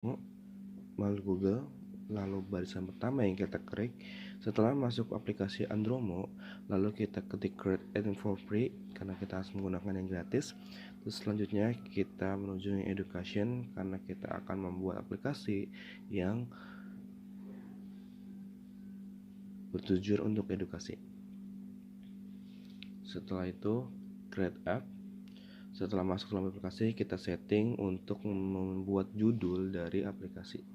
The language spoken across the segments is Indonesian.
Melalui Google, lalu barisan pertama yang kita klik. Setelah masuk aplikasi Andromo, lalu kita ketik create and for free karena kita harus menggunakan yang gratis. Terus selanjutnya kita menuju yang education karena kita akan membuat aplikasi yang bertujuan untuk edukasi. Setelah itu create app. Setelah masuk dalam aplikasi, kita setting untuk membuat judul dari aplikasi.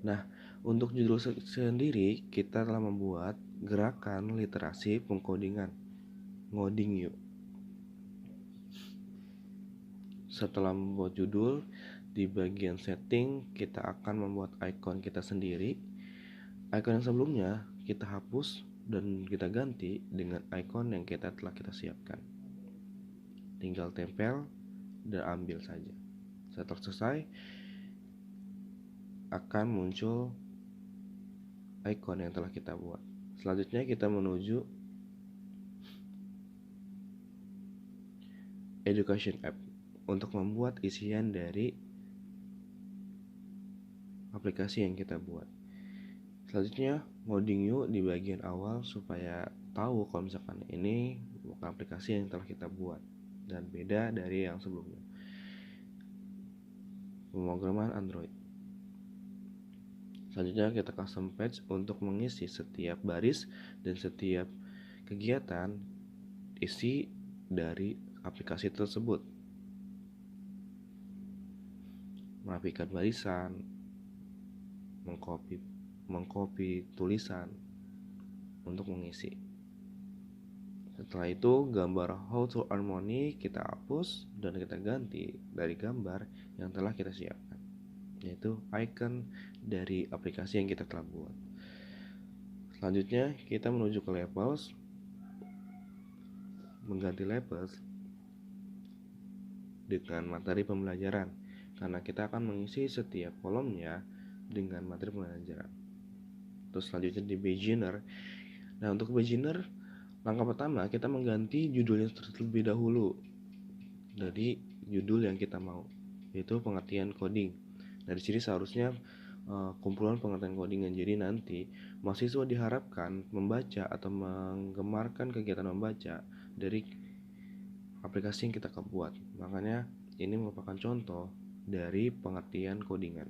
Nah, untuk judul sendiri, kita telah membuat gerakan literasi pengkodingan, ngoding yuk. Setelah membuat judul, di bagian setting, kita akan membuat icon kita sendiri. Icon yang sebelumnya kita hapus dan kita ganti dengan icon yang telah kita siapkan. Tinggal tempel dan ambil saja. Setelah selesai, akan muncul icon yang telah kita buat. Selanjutnya kita menuju education app untuk membuat isian dari aplikasi yang kita buat. Selanjutnya ngoding yuk di bagian awal supaya tahu kalau misalkan ini bukan aplikasi yang telah kita buat dan beda dari yang sebelumnya. Pemrograman Android. Selanjutnya kita custom page untuk mengisi setiap baris dan setiap kegiatan isi dari aplikasi tersebut. Merapikan barisan, mengcopy tulisan untuk mengisi. Setelah itu gambar how to earn money kita hapus dan kita ganti dari gambar yang telah kita siapkan, yaitu icon dari aplikasi yang kita telah buat. Selanjutnya kita menuju ke labels, mengganti labels dengan materi pembelajaran karena kita akan mengisi setiap kolomnya dengan materi pembelajaran. Terus selanjutnya di beginner. Nah, untuk beginner, langkah pertama kita mengganti judulnya terlebih dahulu dari judul yang kita mau, yaitu pengertian coding. Nah, di sini seharusnya kumpulan pengertian codingan. Jadi nanti mahasiswa diharapkan membaca atau menggemarkan kegiatan membaca dari aplikasi yang kita buat. Makanya ini merupakan contoh dari pengertian codingan.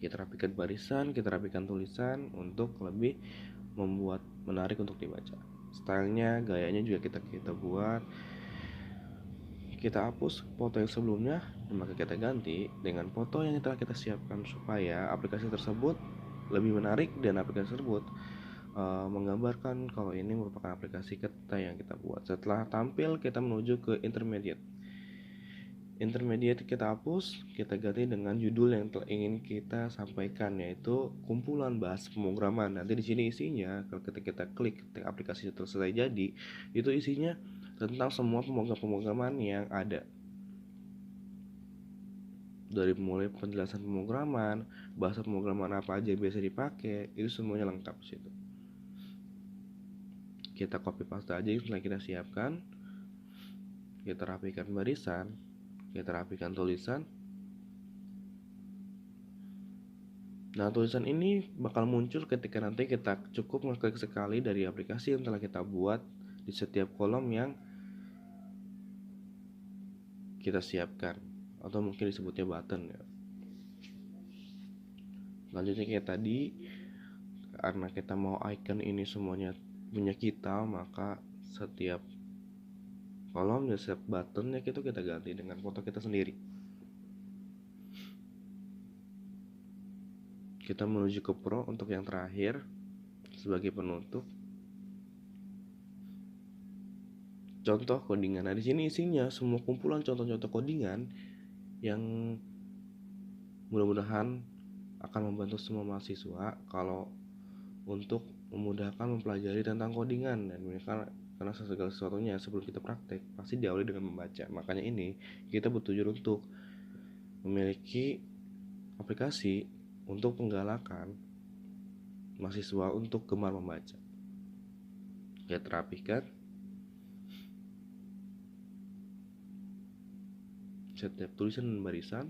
Kita rapikan barisan, kita rapikan tulisan untuk lebih membuat menarik untuk dibaca. Stylenya, gayanya juga kita buat. Kita hapus foto yang sebelumnya, maka kita ganti dengan foto yang telah kita siapkan supaya aplikasi tersebut lebih menarik dan aplikasi tersebut menggambarkan kalau ini merupakan aplikasi kita yang kita buat. Setelah tampil, kita menuju ke intermediate. Intermediate kita hapus, kita ganti dengan judul yang telah ingin kita sampaikan, yaitu kumpulan bahasa pemrograman. Nanti di sini isinya kalau ketika kita klik aplikasi itu selesai jadi, itu isinya tentang semua pemrograman yang ada. Dari mulai penjelasan pemrograman, bahasa pemrograman apa aja biasa dipakai, itu semuanya lengkap di situ. Kita copy paste aja setelah kita siapkan. Kita rapikan barisan, kita rapikan tulisan. Nah, tulisan ini bakal muncul ketika nanti kita cukup ngeklik sekali dari aplikasi yang telah kita buat di setiap kolom yang kita siapkan, atau mungkin disebutnya button ya. Selanjutnya kayak tadi, karena kita mau icon ini semuanya punya kita, maka setiap kolom dan setiap buttonnya kita ganti dengan foto kita sendiri. Kita menuju ke Pro untuk yang terakhir sebagai penutup. Contoh codingan. Nah, di sini isinya semua kumpulan contoh-contoh codingan yang mudah-mudahan akan membantu semua mahasiswa kalau untuk memudahkan mempelajari tentang codingan. Dan mereka karena segala sesuatunya sebelum kita praktek pasti diawali dengan membaca. Makanya ini kita bertujuan untuk memiliki aplikasi untuk penggalakan mahasiswa untuk gemar membaca. Kita rapikan. setiap tulisan dan barisan.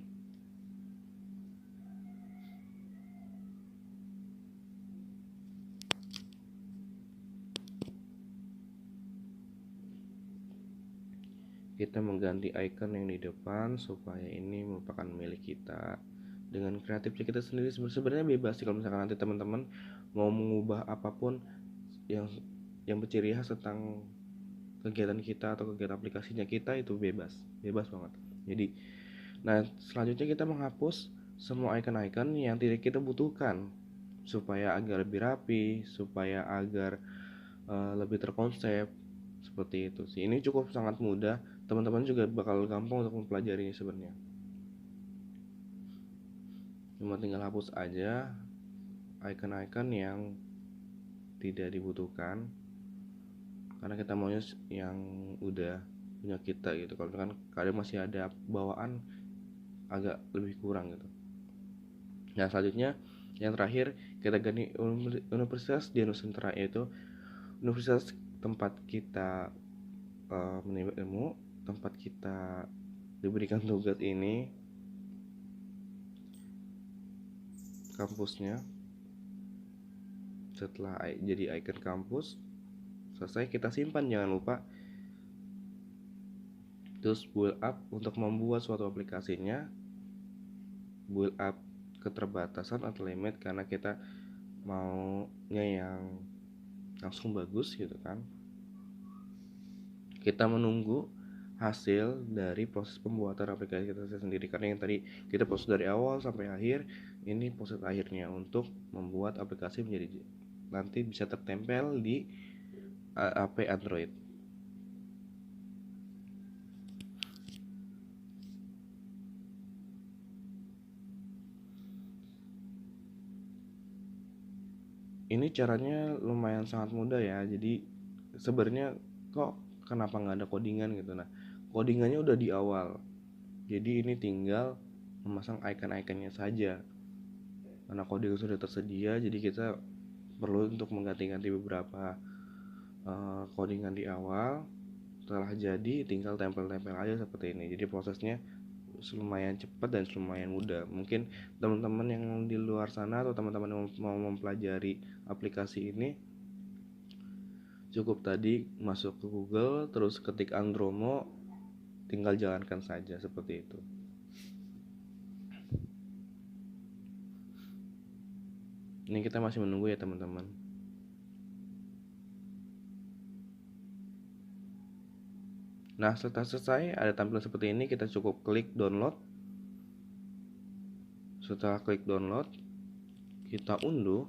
Kita mengganti icon yang di depan supaya ini merupakan milik kita. Dengan kreatifnya kita sendiri sebenarnya bebas sih, kalau misalkan nanti teman-teman mau mengubah apapun yang berciri khas tentang kegiatan kita atau kegiatan aplikasinya kita, itu bebas banget. Jadi, nah selanjutnya kita menghapus semua icon-icon yang tidak kita butuhkan supaya agar lebih rapi, supaya agar lebih terkonsep. Seperti itu sih. Ini cukup sangat mudah, teman-teman juga bakal gampang untuk mempelajarinya sebenarnya. Cuma tinggal hapus aja icon-icon yang tidak dibutuhkan, karena kita maunya yang udah punya kita gitu. Kalau kan kadang masih ada bawaan agak lebih kurang gitu. Nah selanjutnya yang terakhir kita ganti universitas di Nusantara, yaitu universitas tempat kita menimba ilmu, tempat kita diberikan tugas ini, kampusnya. Setelah jadi icon kampus selesai, kita simpan, jangan lupa. Terus build up untuk membuat suatu aplikasinya, build up keterbatasan atau limit, karena kita maunya yang langsung bagus gitu kan. Kita menunggu hasil dari proses pembuatan aplikasi kita sendiri, karena yang tadi kita proses dari awal sampai akhir, ini proses akhirnya untuk membuat aplikasi menjadi nanti bisa tertempel di HP Android. Ini caranya lumayan sangat mudah ya. Jadi sebenarnya kok kenapa nggak ada codingan gitu. Nah, codingannya udah di awal, jadi ini tinggal memasang icon-iconnya saja. Karena coding sudah tersedia, jadi kita perlu untuk mengganti-ganti beberapa codingan di awal. Setelah jadi tinggal tempel-tempel aja seperti ini. Jadi prosesnya lumayan cepat dan lumayan mudah. Mungkin teman-teman yang di luar sana atau teman-teman yang mau mempelajari aplikasi ini, cukup tadi masuk ke Google, terus ketik Andromo, tinggal jalankan saja seperti itu. Ini kita masih menunggu ya teman-teman. Nah setelah selesai ada tampilan seperti ini, kita cukup klik download. Setelah klik download, kita unduh.